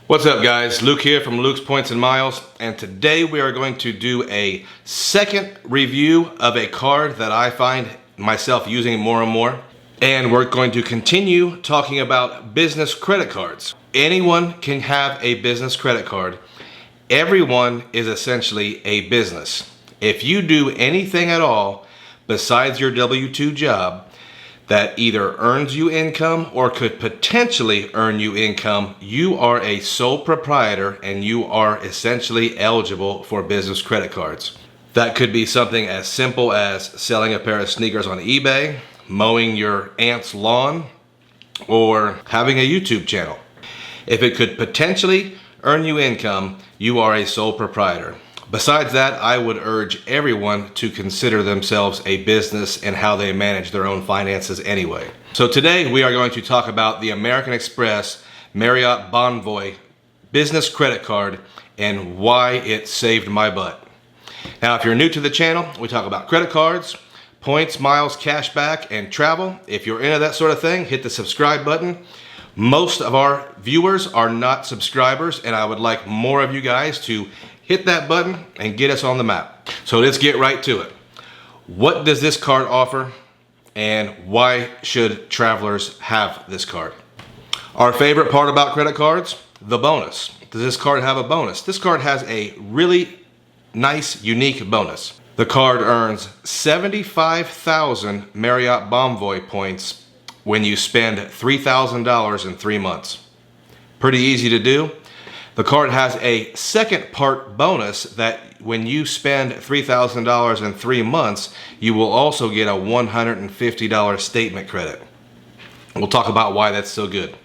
What's up, guys? Luke here from Luke's Points and Miles, and today we are going to do a second review of a card that I find myself using more and more. And we're going to continue talking about business credit cards. Anyone can have a business credit card. Everyone is essentially a business. If you do anything at all besides your W-2 job that either earns you income or could potentially earn you income, you are a sole proprietor and you are essentially eligible for business credit cards. That could be something as simple as selling a pair of sneakers on eBay, mowing your aunt's lawn, or having a YouTube channel. If it could potentially earn you income, you are a sole proprietor. Besides that, I would urge everyone to consider themselves a business and how they manage their own finances anyway. So today we are going to talk about the American Express Marriott Bonvoy business credit card and why it saved my butt. Now, if you're new to the channel, we talk about credit cards, points, miles, cash back, and travel. If you're into that sort of thing, hit the subscribe button. Most of our viewers are not subscribers, and I would like more of you guys to hit that button and get us on the map. So let's get right to it. What does this card offer, and why should travelers have this card? Our favorite part about credit cards, the bonus. Does this card have a bonus? This card has a really nice, unique bonus. The card earns 75,000 Marriott Bonvoy points when you spend $3,000 in 3 months. Pretty easy to do. The card has a second part bonus that when you spend $3,000 in 3 months, you will also get a $150 statement credit. We'll talk about why that's so good.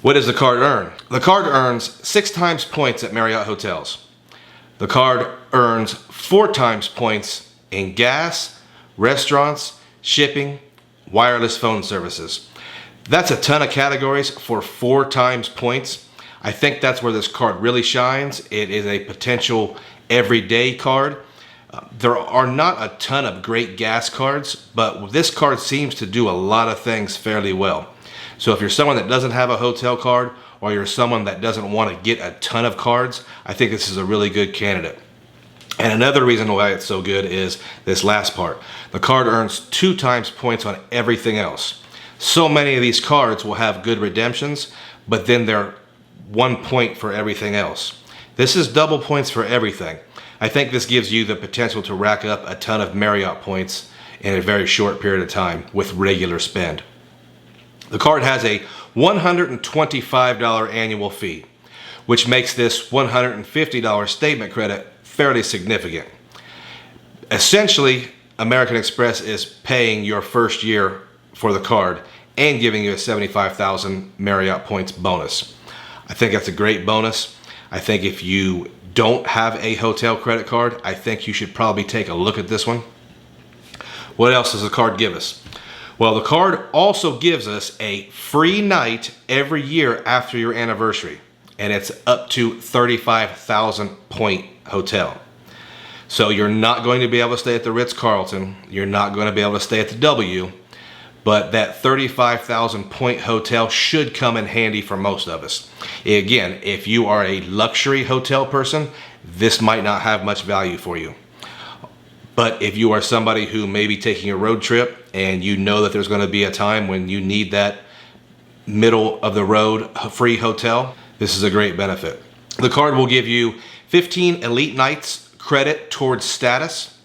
What does the card earn? The card earns 6 times points at Marriott hotels. The card earns 4 times points in gas, restaurants, shipping, wireless phone services. That's a ton of categories for 4 times points. I think that's where this card really shines. It is a potential everyday card. There are not a ton of great gas cards, but this card seems to do a lot of things fairly well. So if you're someone that doesn't have a hotel card, or you're someone that doesn't want to get a ton of cards, I think this is a really good candidate. And another reason why it's so good is this last part. The card earns 2 times points on everything else. So many of these cards will have good redemptions, but then they're 1 point for everything else. This is double points for everything. I think this gives you the potential to rack up a ton of Marriott points in a very short period of time with regular spend. The card has a $125 annual fee, which makes this $150 statement credit fairly significant. Essentially, American Express is paying your first year for the card and giving you a 75,000 Marriott points bonus. I think that's a great bonus. I think if you don't have a hotel credit card, I think you should probably take a look at this one. What else does the card give us? Well, the card also gives us a free night every year after your anniversary, and it's up to 35,000 point hotel. So you're not going to be able to stay at the Ritz-Carlton, you're not going to be able to stay at the W, but that 35,000 point hotel should come in handy for most of us. Again, if you are a luxury hotel person, this might not have much value for you. But if you are somebody who may be taking a road trip and you know that there's going to be a time when you need that middle of the road free hotel, this is a great benefit. The card will give you 15 elite nights credit towards status,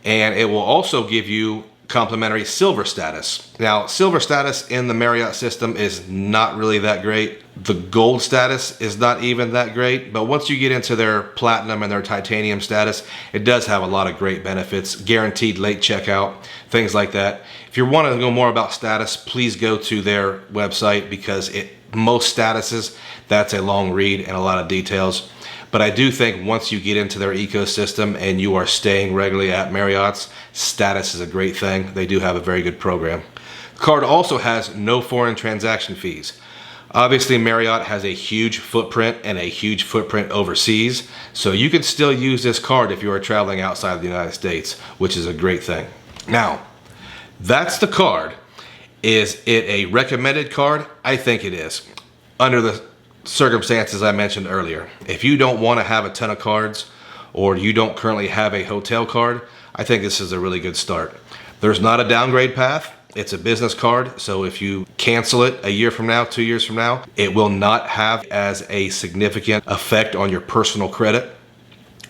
and it will also give you complimentary silver status. Now, silver status in the Marriott system is not really that great. The gold status is not even that great, but once you get into their platinum and their titanium status, it does have a lot of great benefits, guaranteed late checkout, things like that. If you want to know more about status, please go to their website, because most statuses, that's a long read and a lot of details. But I do think once you get into their ecosystem and you are staying regularly at Marriott's, status is a great thing. They do have a very good program. The card also has no foreign transaction fees. Obviously, Marriott has a huge footprint and a huge footprint overseas, so you can still use this card if you are traveling outside of the United States, which is a great thing. Now, that's the card. Is it a recommended card? I think it is. Under the circumstances I mentioned earlier. If you don't want to have a ton of cards, or you don't currently have a hotel card, I think this is a really good start. There's not a downgrade path. It's a business card, so if you cancel it a year from now, 2 years from now, it will not have as a significant effect on your personal credit.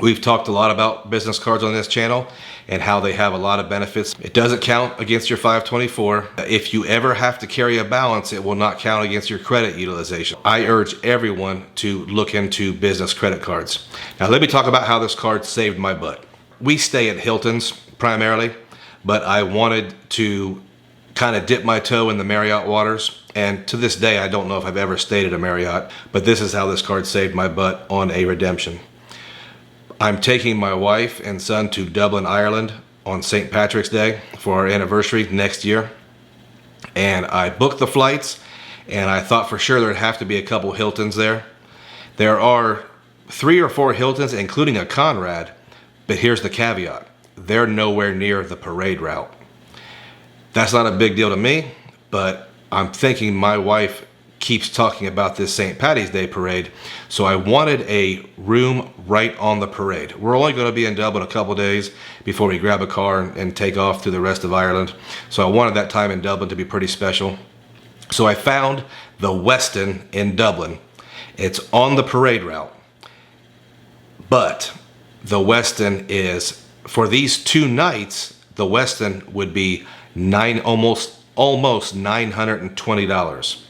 We've talked a lot about business cards on this channel and how they have a lot of benefits. It doesn't count against your 524. If you ever have to carry a balance, it will not count against your credit utilization. I urge everyone to look into business credit cards. Now let me talk about how this card saved my butt. We stay at Hilton's primarily, but I wanted to kind of dip my toe in the Marriott waters. And to this day, I don't know if I've ever stayed at a Marriott, but this is how this card saved my butt on a redemption. I'm taking my wife and son to Dublin, Ireland on St. Patrick's Day for our anniversary next year. And I booked the flights, and I thought for sure there'd have to be a couple Hiltons there. There are 3 or 4 Hiltons, including a Conrad, but here's the caveat. They're nowhere near the parade route. That's not a big deal to me, but I'm thinking my wife keeps talking about this St. Patty's Day parade, so I wanted a room right on the parade. We're only going to be in Dublin a couple days before we grab a car and take off to the rest of Ireland, so I wanted that time in Dublin to be pretty special. So I found the Westin in Dublin. It's on the parade route, but the Westin is, for these 2 nights, the Westin would be almost $920.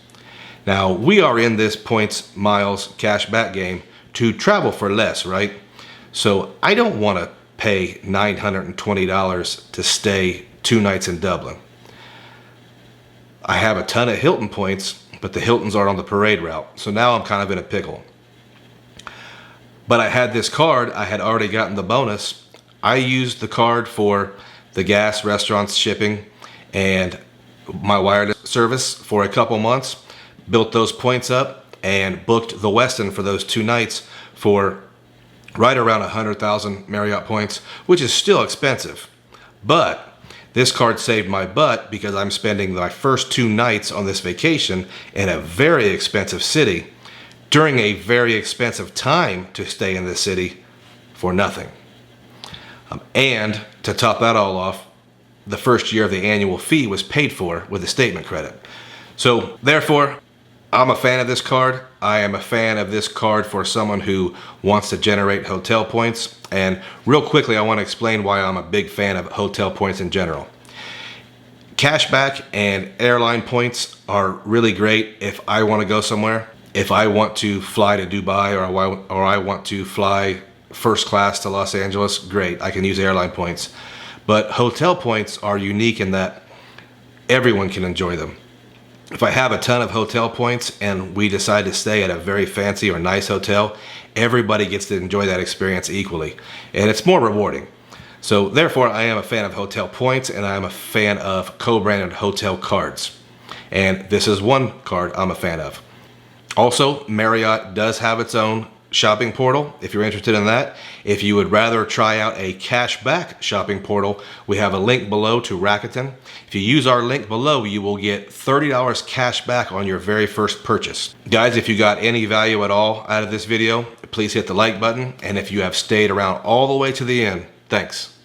Now, we are in this points, miles, cash back game to travel for less, right? So I don't want to pay $920 to stay 2 nights in Dublin. I have a ton of Hilton points, but the Hiltons aren't on the parade route. So now I'm kind of in a pickle. But I had this card, I had already gotten the bonus. I used the card for the gas, restaurants, shipping, and my wireless service for a couple months. Built those points up and booked the Westin for those 2 nights for right around 100,000 Marriott points, which is still expensive. But this card saved my butt because I'm spending my first 2 nights on this vacation in a very expensive city during a very expensive time to stay in this city for nothing. And to top that all off, the first year of the annual fee was paid for with a statement credit. So therefore, I'm a fan of this card. I am a fan of this card for someone who wants to generate hotel points. And real quickly, I want to explain why I'm a big fan of hotel points in general. Cashback and airline points are really great if I want to go somewhere. If I want to fly to Dubai or I want to fly first class to Los Angeles, great, I can use airline points. But hotel points are unique in that everyone can enjoy them. If I have a ton of hotel points and we decide to stay at a very fancy or nice hotel, everybody gets to enjoy that experience equally. And it's more rewarding. So therefore, I am a fan of hotel points and I am a fan of co-branded hotel cards. And this is one card I'm a fan of. Also, Marriott does have its own shopping portal if you're interested in that. If you would rather try out a cashback shopping portal, we have a link below to Rakuten. If you use our link below, you will get $30 cash back on your very first purchase. Guys, if you got any value at all out of this video, please hit the like button. And if you have stayed around all the way to the end, thanks.